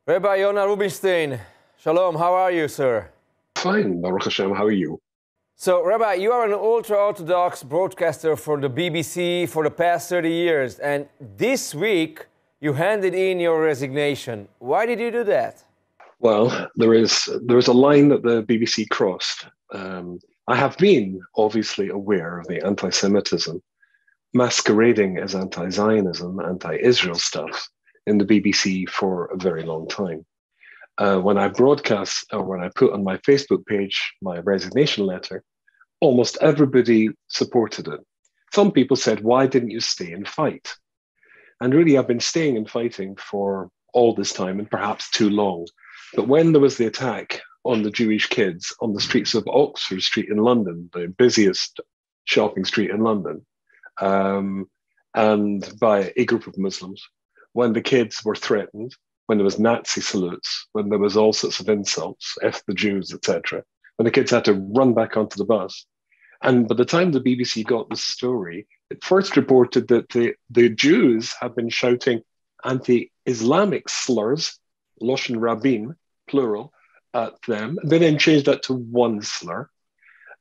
Rabbi Yona Rubinštein, shalom, how are you, sir? Fine, Baruch Hashem, how are you? So, Rabbi, you are an ultra-Orthodox broadcaster for the BBC for the past 30 years, and this week you handed in your resignation. Why did you do that? Well, there is a line that the BBC crossed. I have been obviously aware of the anti-Semitism masquerading as anti-Zionism, anti-Israel stuff in the BBC for a very long time. When I broadcast, or when I put on my Facebook page my resignation letter, almost everybody supported it. Some people said, why didn't you stay and fight? And really, I've been staying and fighting for all this time, and perhaps too long. But when there was the attack on the Jewish kids on the streets of Oxford Street in London, the busiest shopping street in London, and by a group of Muslims, when the kids were threatened, when there was Nazi salutes, when there was all sorts of insults, F the Jews, etc., when the kids had to run back onto the bus. And by the time the BBC got the story, it first reported that the Jews had been shouting anti-Islamic slurs, Loshen Rabin, plural, at them. They then changed that to one slur.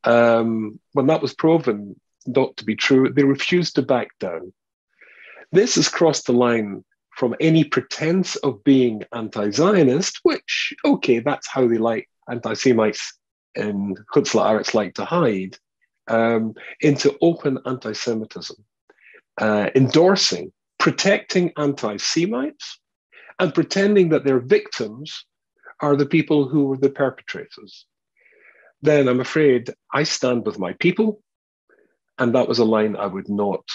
When that was proven not to be true, they refused to back down. This has crossed the line from any pretense of being anti-Zionist, which, okay, that's how they like anti-Semites in Chutz La'aretz like to hide, into open anti-Semitism, endorsing, protecting anti-Semites, and pretending that their victims are the people who were the perpetrators. Then I'm afraid I stand with my people, and that was a line I would not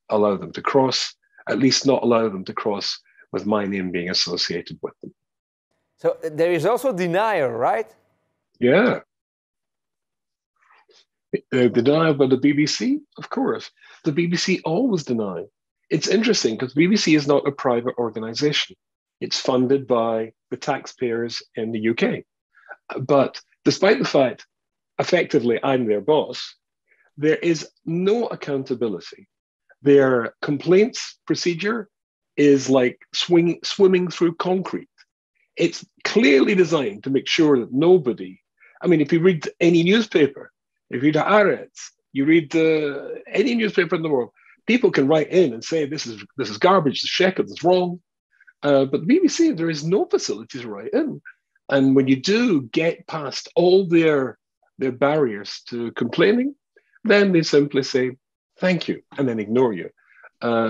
allow them to cross, at least not allow them to cross with my name being associated with them. So there is also denial, right? Yeah. The denial by the BBC, of course. The BBC always deny. It's interesting because BBC is not a private organization. It's funded by the taxpayers in the UK. But despite the fact, effectively, I'm their boss, there is no accountability. Their complaints procedure is like swimming through concrete. It's clearly designed to make sure that nobody, I mean, if you read any newspaper, if you read Haaretz, you read any newspaper in the world, people can write in and say, this is garbage, the shekel is wrong. But the BBC, there is no facility to write in. And when you do get past all their barriers to complaining, then they simply say, thank you, and then ignore you.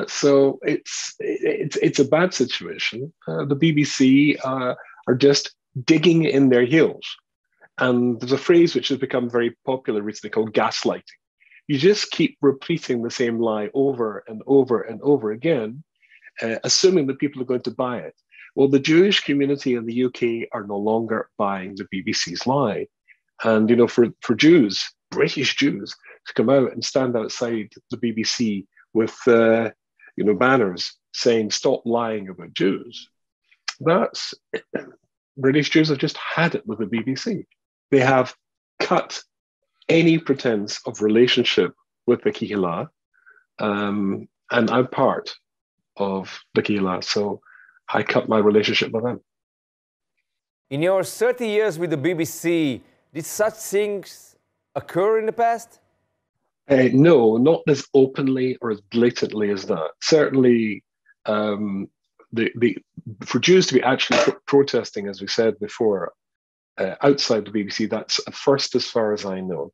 So it's a bad situation. The BBC are just digging in their heels. And there's a phrase which has become very popular recently called gaslighting. You just keep repeating the same lie over and over and over again, assuming that people are going to buy it. Well, the Jewish community in the UK are no longer buying the BBC's lie. And, you know, for Jews, British Jews, to come out and stand outside the BBC with, banners saying, stop lying about Jews. British Jews have just had it with the BBC. They have cut any pretense of relationship with the Kehillah, and I'm part of the Kehillah, so I cut my relationship with them. In your 30 years with the BBC, did such things occur in the past? No, not as openly or as blatantly as that. Certainly, for Jews to be actually protesting, as we said before, outside the BBC, that's a first as far as I know.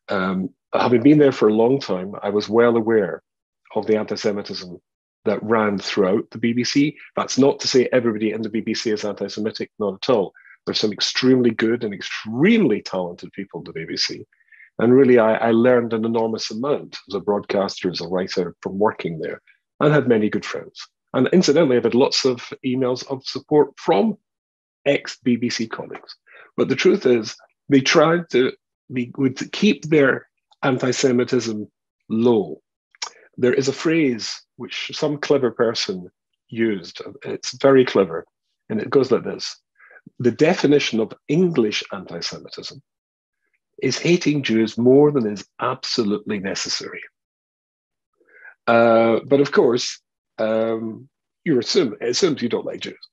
Having been there for a long time, I was well aware of the anti-Semitism that ran throughout the BBC. That's not to say everybody in the BBC is anti-Semitic, not at all. There's some extremely good and extremely talented people in the BBC. And really, I learned an enormous amount as a broadcaster, as a writer from working there, and had many good friends. And incidentally, I've had lots of emails of support from ex-BBC colleagues. But the truth is, they tried to keep their anti-Semitism low. There is a phrase which some clever person used. It's very clever, and it goes like this. The definition of English anti-Semitism is hating Jews more than is absolutely necessary. But of course, it assumes you don't like Jews.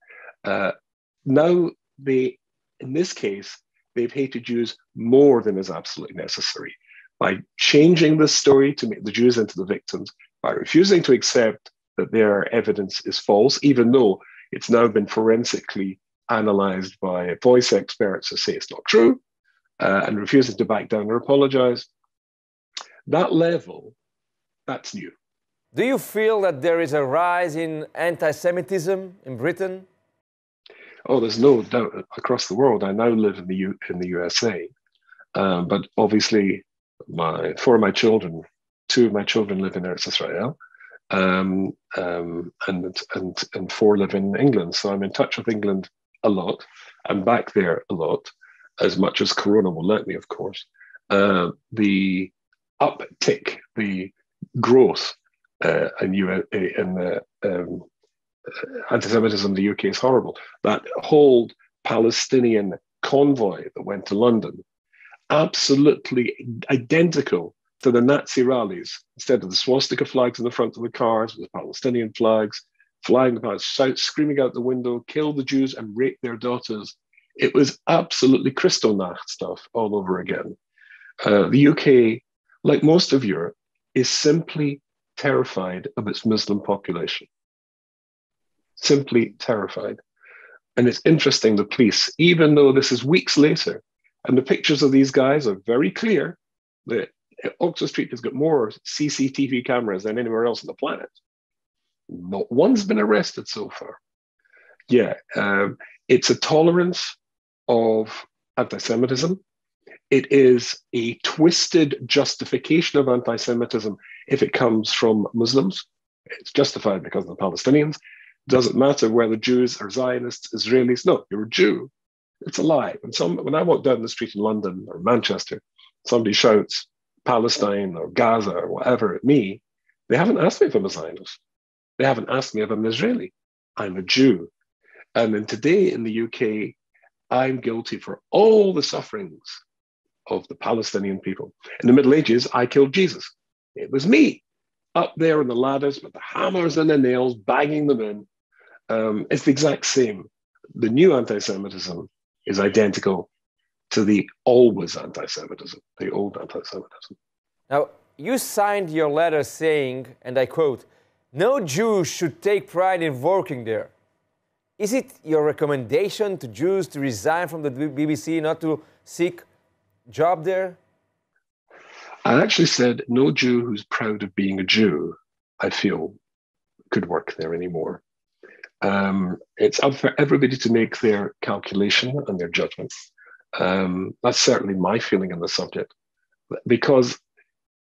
now in this case, they've hated Jews more than is absolutely necessary by changing the story to make the Jews into the victims, by refusing to accept that their evidence is false, even though it's now been forensically analyzed by voice experts who say it's not true, and refusing to back down or apologize. That level, that's new. Do you feel that there is a rise in anti-Semitism in Britain? Oh, there's no doubt across the world. I now live in the USA, but obviously, two of my children live in Eretz Israel, and 4 live in England. So I'm in touch with England a lot. I'm back there a lot, as much as Corona will let me, of course. The uptick, the growth in anti-Semitism in the UK is horrible. That whole Palestinian convoy that went to London, absolutely identical to the Nazi rallies. Instead of the swastika flags in the front of the cars, with Palestinian flags, flying about, screaming out the window, kill the Jews and rape their daughters. It was absolutely Kristallnacht stuff all over again. The UK, like most of Europe, is simply terrified of its Muslim population. Simply terrified. And it's interesting, the police, even though this is weeks later, and the pictures of these guys are very clear, that Oxford Street has got more CCTV cameras than anywhere else on the planet. Not one's been arrested so far. Yeah, it's a tolerance of anti-Semitism. It is a twisted justification of anti-Semitism if it comes from Muslims. It's justified because of the Palestinians. Doesn't matter whether Jews are Zionists, Israelis. No, you're a Jew. It's a lie. When I walk down the street in London or Manchester, somebody shouts Palestine or Gaza or whatever at me, they haven't asked me if I'm a Zionist. They haven't asked me if I'm Israeli. I'm a Jew. And then today in the UK, I'm guilty for all the sufferings of the Palestinian people. In the Middle Ages, I killed Jesus. It was me up there on the ladders with the hammers and the nails, banging them in. It's the exact same. The new anti-Semitism is identical to the always anti-Semitism, the old anti-Semitism. Now, you signed your letter saying, and I quote, "No Jew should take pride in working there." Is it your recommendation to Jews to resign from the BBC, not to seek job there? I actually said no Jew who's proud of being a Jew, I feel, could work there anymore. It's up for everybody to make their calculation and their judgment. That's certainly my feeling on the subject. Because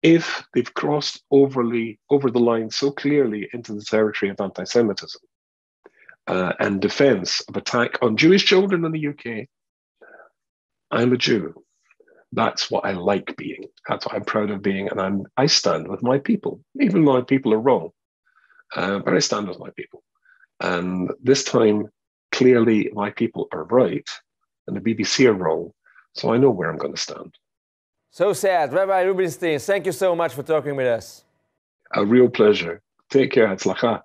if they've crossed over the line so clearly into the territory of anti-Semitism and defense of attack on Jewish children in the UK, I'm a Jew. That's what I like being. That's what I'm proud of being. And I stand with my people, even though my people are wrong. But I stand with my people. And this time, clearly, my people are right and the BBC are wrong. So I know where I'm going to stand. So sad. Rabbi Rubinstein, thank you so much for talking with us. A real pleasure. Take care. Hatzlacha.